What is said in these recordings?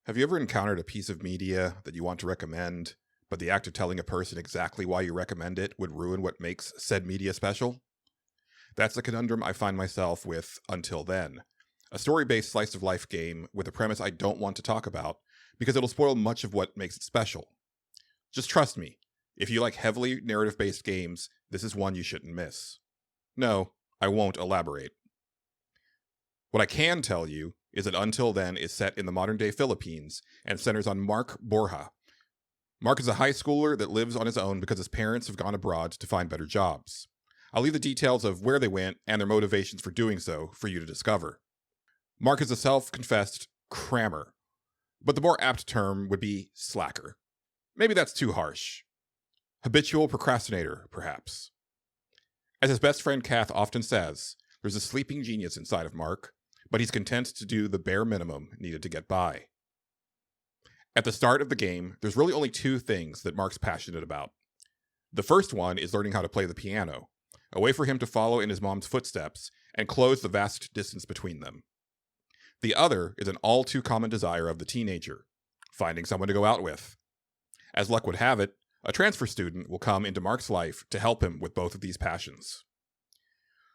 Have you ever encountered a piece of media that you want to recommend, but the act of telling a person exactly why you recommend it would ruin what makes said media special? That's the conundrum I find myself with Until Then, a story-based slice-of-life game with a premise I don't want to talk about because it'll spoil much of what makes it special. Just trust me, if you like heavily narrative-based games, this is one you shouldn't miss. No, I won't elaborate. What I can tell you is that Until Then is set in the modern-day Philippines and centers on Mark Borja. Mark is a high schooler that lives on his own because his parents have gone abroad to find better jobs. I'll leave the details of where they went and their motivations for doing so for you to discover. Mark is a self-confessed crammer, but the more apt term would be slacker. Maybe that's too harsh. Habitual procrastinator, perhaps. As his best friend Kath often says, there's a sleeping genius inside of Mark, but he's content to do the bare minimum needed to get by. At the start of the game, there's really only two things that Mark's passionate about. The first one is learning how to play the piano, a way for him to follow in his mom's footsteps and close the vast distance between them. The other is an all-too-common desire of the teenager, finding someone to go out with. As luck would have it, a transfer student will come into Mark's life to help him with both of these passions.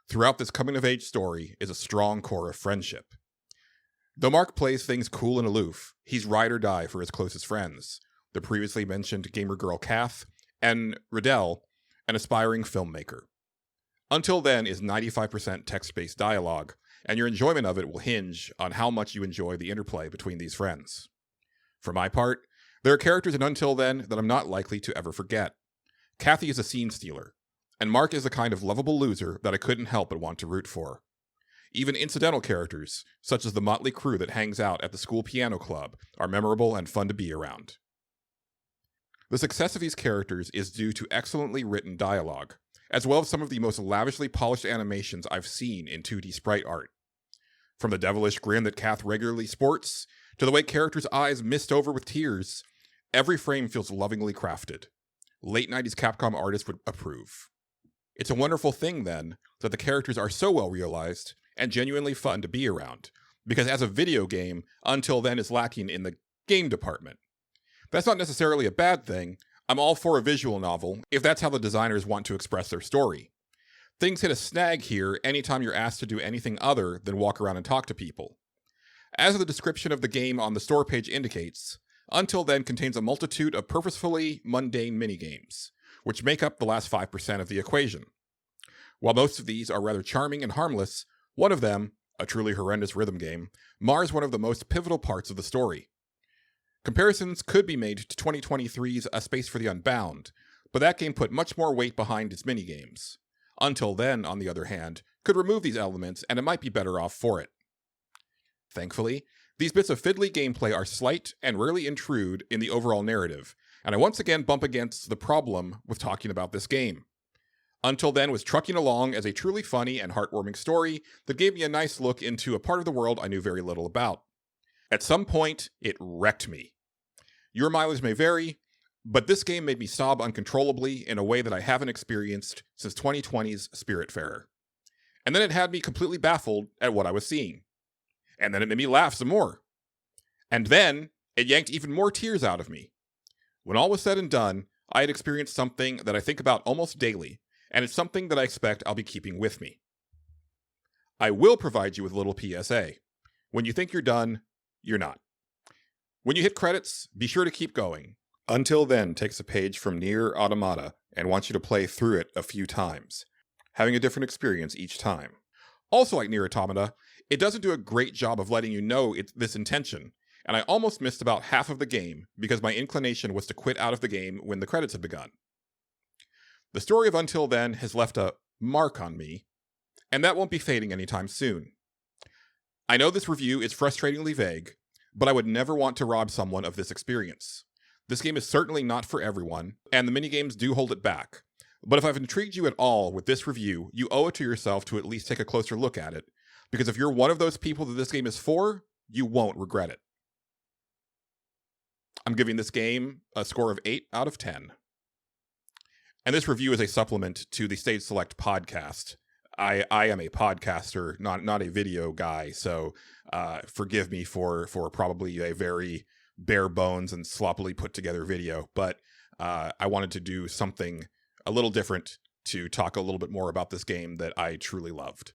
Throughout this coming-of-age story is a strong core of friendship. Though Mark plays things cool and aloof, he's ride or die for his closest friends, the previously mentioned gamer girl Kath, and Riddell, an aspiring filmmaker. Until Then is 95% text-based dialogue, and your enjoyment of it will hinge on how much you enjoy the interplay between these friends. For my part, there are characters in Until Then that I'm not likely to ever forget. Kathy is a scene stealer, and Mark is the kind of lovable loser that I couldn't help but want to root for. Even incidental characters, such as the motley crew that hangs out at the school piano club, are memorable and fun to be around. The success of these characters is due to excellently written dialogue, as well as some of the most lavishly polished animations I've seen in 2D sprite art. From the devilish grin that Kath regularly sports, to the way characters' eyes mist over with tears, every frame feels lovingly crafted. Late 90s Capcom artists would approve. It's a wonderful thing, then, that the characters are so well realized and genuinely fun to be around, because as a video game, Until Then is lacking in the game department. That's not necessarily a bad thing. I'm all for a visual novel, if that's how the designers want to express their story. Things hit a snag here anytime you're asked to do anything other than walk around and talk to people. As the description of the game on the store page indicates, Until Then contains a multitude of purposefully mundane minigames, which make up the last 5% of the equation. While most of these are rather charming and harmless, one of them, a truly horrendous rhythm game, mars one of the most pivotal parts of the story. Comparisons could be made to 2023's A Space for the Unbound, but that game put much more weight behind its minigames. Until Then, on the other hand, could remove these elements and it might be better off for it. Thankfully, these bits of fiddly gameplay are slight and rarely intrude in the overall narrative, and I once again bump against the problem with talking about this game. Until Then was trucking along as a truly funny and heartwarming story that gave me a nice look into a part of the world I knew very little about. At some point, it wrecked me. Your mileage may vary, but this game made me sob uncontrollably in a way that I haven't experienced since 2020's Spiritfarer. And then it had me completely baffled at what I was seeing. And then it made me laugh some more. And then it yanked even more tears out of me. When all was said and done, I had experienced something that I think about almost daily, and it's something that I expect I'll be keeping with me. I will provide you with a little PSA. When you think you're done, you're not. When you hit credits, be sure to keep going. Until Then takes a page from Nier Automata and wants you to play through it a few times, having a different experience each time. Also like Nier Automata, it doesn't do a great job of letting you know this intention, and I almost missed about half of the game because my inclination was to quit out of the game when the credits had begun. The story of Until Then has left a mark on me, and that won't be fading anytime soon. I know this review is frustratingly vague, but I would never want to rob someone of this experience. This game is certainly not for everyone, and the minigames do hold it back. But if I've intrigued you at all with this review, you owe it to yourself to at least take a closer look at it, because if you're one of those people that this game is for, you won't regret it. I'm giving this game a score of 8 out of 10. And this review is a supplement to the Stage Select podcast. I am a podcaster, not a video guy, so forgive me for probably a very bare bones and sloppily put together video, but I wanted to do something a little different to talk a little bit more about this game that I truly loved.